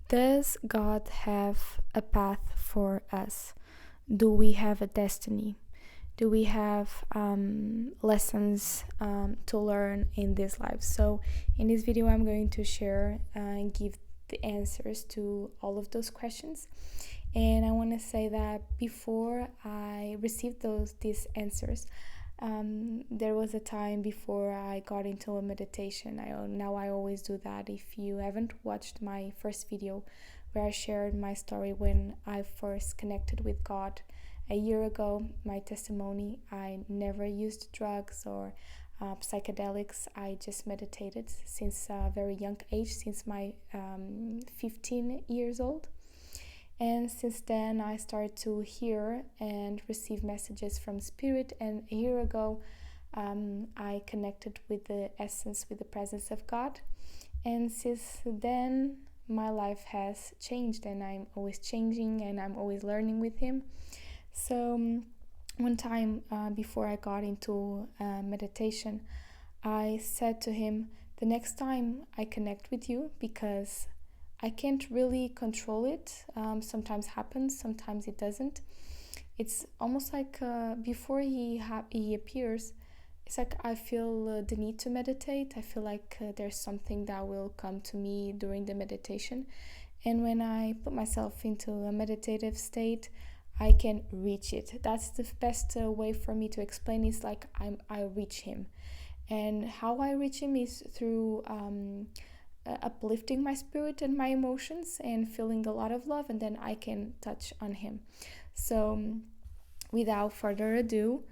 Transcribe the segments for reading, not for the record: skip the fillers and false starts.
Does God have a path for us? Do we have a destiny? Do we have lessons to learn in this life? So in this video I'm going to share and give the answers to all of those questions. And I want to say that before I received these answers, there was a time before I got into a meditation. Now I always do that. If you haven't watched my first video where I shared my story when I first connected with God a year ago, my testimony, I never used drugs or psychedelics. I just meditated since a very young age, since my 15 years old. And since then I started to hear and receive messages from Spirit, and a year ago I connected with the essence, with the presence of God. And since then my life has changed, and I'm always changing and I'm always learning with Him. So one time before I got into meditation, I said to Him, the next time I connect with you, because I can't really control it. Sometimes happens, sometimes it doesn't. It's almost like before he appears, it's like I feel the need to meditate. I feel like there's something that will come to me during the meditation. And when I put myself into a meditative state, I can reach it. That's the best way for me to explain. It's like I reach Him. And how I reach Him is through uplifting my spirit and my emotions and feeling a lot of love, and then I can touch on Him. So without further ado,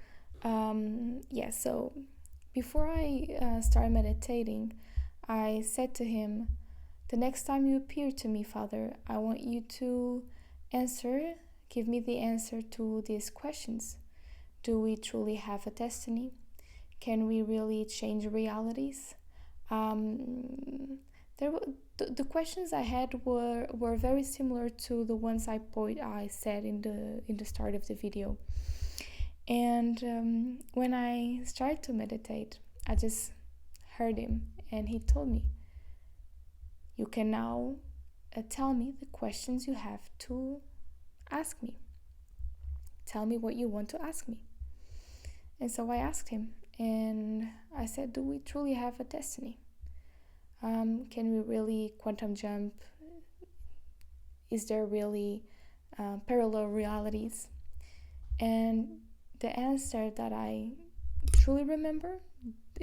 so before I started meditating, I said to Him, the next time you appear to me, Father, I want you to give me the answer to these questions. Do we truly have a destiny? Can we really change realities? The questions I had were very similar to the ones I said in the start of the video. And when I started to meditate, I just heard Him, and He told me, you can now tell me the questions you have to ask me. Tell me what you want to ask me. And so I asked Him, and I said, do we truly have a destiny? Can we really quantum jump? Is there really parallel realities? And the answer that I truly remember,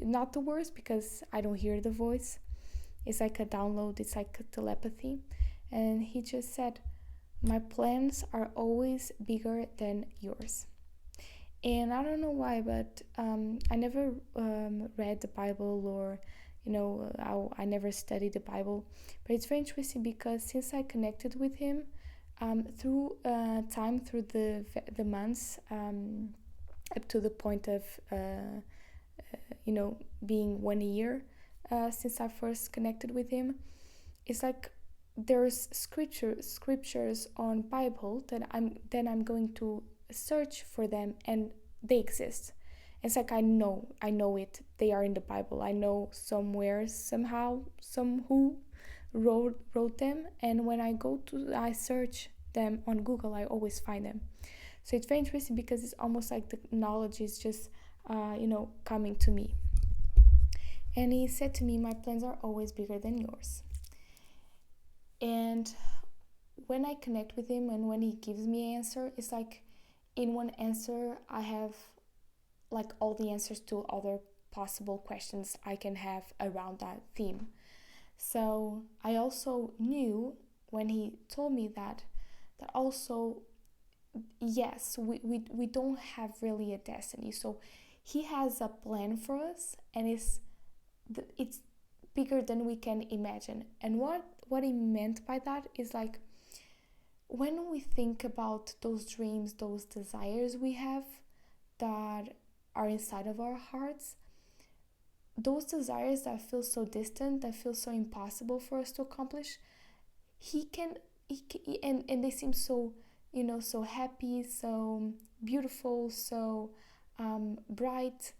not the words because I don't hear the voice, it's like a download, it's like a telepathy. And He just said, my plans are always bigger than yours. And I don't know why, but I never read the Bible, or I never studied the Bible. But it's very interesting because since I connected with Him through time, through the months, up to the point of being 1 year since I first connected with Him, it's like there's scriptures on Bible that I'm going to search for them, and they exist. It's like I know it. They are in the Bible. I know somewhere, somehow, who wrote them, and when I search them on Google, I always find them. So it's very interesting because it's almost like the knowledge is just coming to me. And He said to me, my plans are always bigger than yours. And when I connect with Him and when He gives me an answer, it's like in one answer I have like all the answers to other possible questions I can have around that theme. So I also knew when He told me that also, yes, we don't have really a destiny. So He has a plan for us, and it's bigger than we can imagine. And what He meant by that is like, when we think about those dreams, those desires we have that are inside of our hearts, those desires that feel so distant, that feel so impossible for us to accomplish, he can and they seem so so happy, so beautiful, so bright.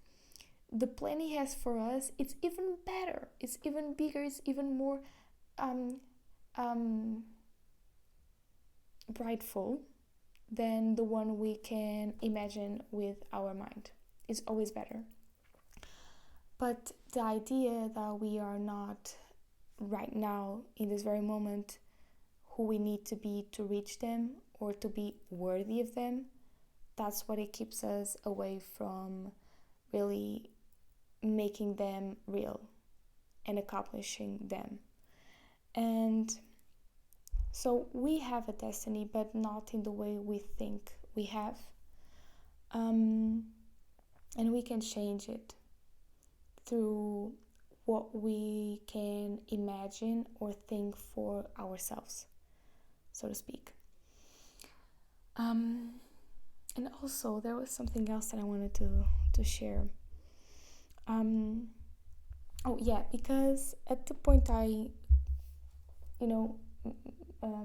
The plan He has for us, it's even better, it's even bigger, it's even more brightful than the one we can imagine with our mind. It's always better. But the idea that we are not right now, in this very moment, who we need to be to reach them or to be worthy of them, that's what it keeps us away from really making them real and accomplishing them. And so we have a destiny, but not in the way we think we have. And we can change it through what we can imagine or think for ourselves, so to speak. And also, there was something else that I wanted to share. Because at the point I,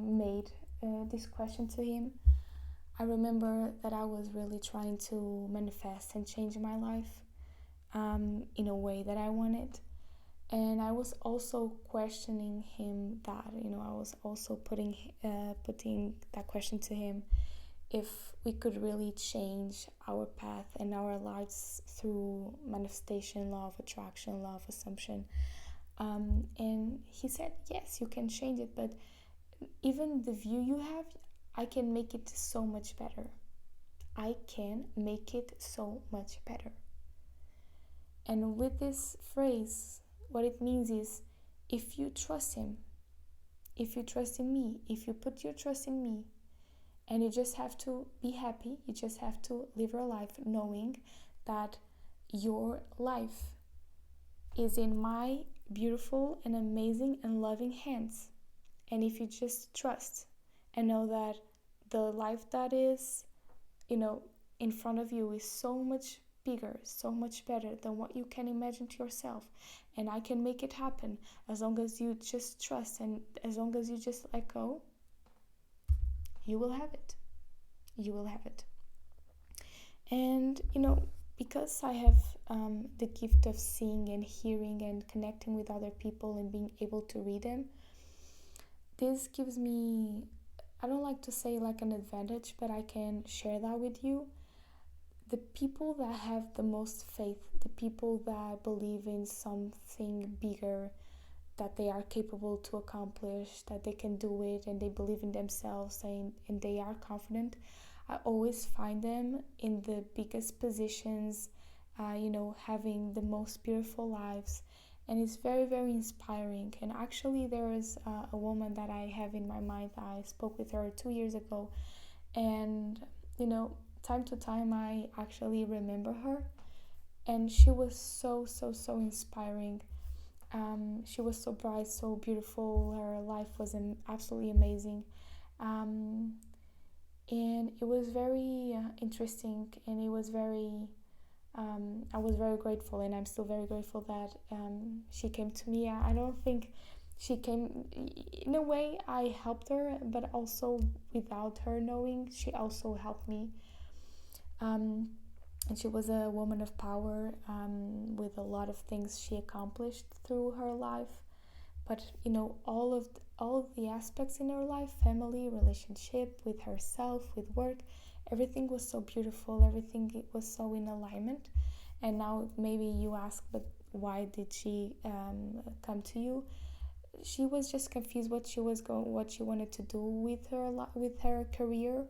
made this question to him, I remember that I was really trying to manifest and change my life in a way that I wanted. And I was also questioning him that, I was also putting that question to him, if we could really change our path and our lives through manifestation, law of attraction, law of assumption. And he said, yes, you can change it, but even the view you have, I can make it so much better. I can make it so much better. And with this phrase, what it means is, if you trust him, if you trust in me, if you put your trust in me, and you just have to be happy, you just have to live your life knowing that your life is in my beautiful and amazing and loving hands. And if you just trust and know that the life that is, in front of you is so much bigger, so much better than what you can imagine to yourself, and I can make it happen as long as you just trust and as long as you just let go, you will have it. You will have it. And because I have the gift of seeing and hearing and connecting with other people and being able to read them, this gives me, I don't like to say like an advantage, but I can share that with you. The people that have the most faith, the people that believe in something bigger, that they are capable to accomplish, that they can do it, and they believe in themselves, and they are confident, I always find them in the biggest positions, having the most beautiful lives. And it's very, very inspiring. And actually, there is a woman that I have in my mind. I spoke with her 2 years ago. And, time to time, I actually remember her. And she was so, so, so inspiring. She was so bright, so beautiful. Her life was absolutely amazing. And it was very interesting, and it was very... I was very grateful, and I'm still very grateful that she came to me. I don't think she came... In a way, I helped her, but also without her knowing, she also helped me. And she was a woman of power, with a lot of things she accomplished through her life. But all of the aspects in her life, family, relationship, with herself, with work, everything was so beautiful, everything was so in alignment. And now maybe you ask, but why did she come to you? She was just confused what she wanted to do with her career.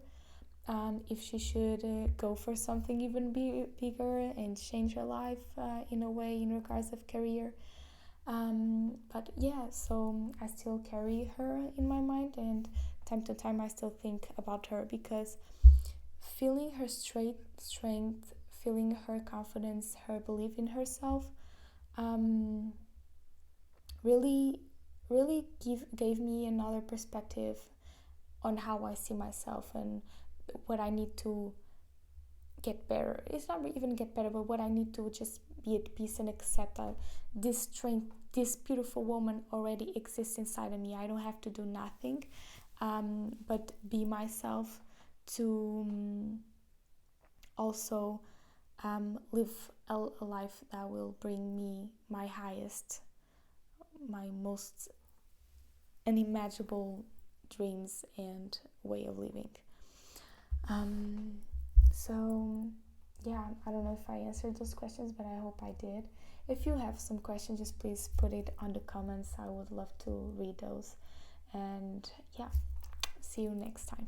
If she should go for something even bigger and change her life in a way in regards of career. But yeah, so I still carry her in my mind, and time to time I still think about her, because feeling her strength, feeling her confidence, her belief in herself, really gave me another perspective on how I see myself and what I need to get better. It's not even get better, but what I need to just be at peace and accept that this strength, this beautiful woman already exists inside of me. I don't have to do nothing, but be myself to also live a life that will bring me my highest, my most unimaginable dreams and way of living. So yeah, I don't know if I answered those questions, but I hope I did. If you have some questions, just please put it on the comments. I would love to read those. And yeah, see you next time.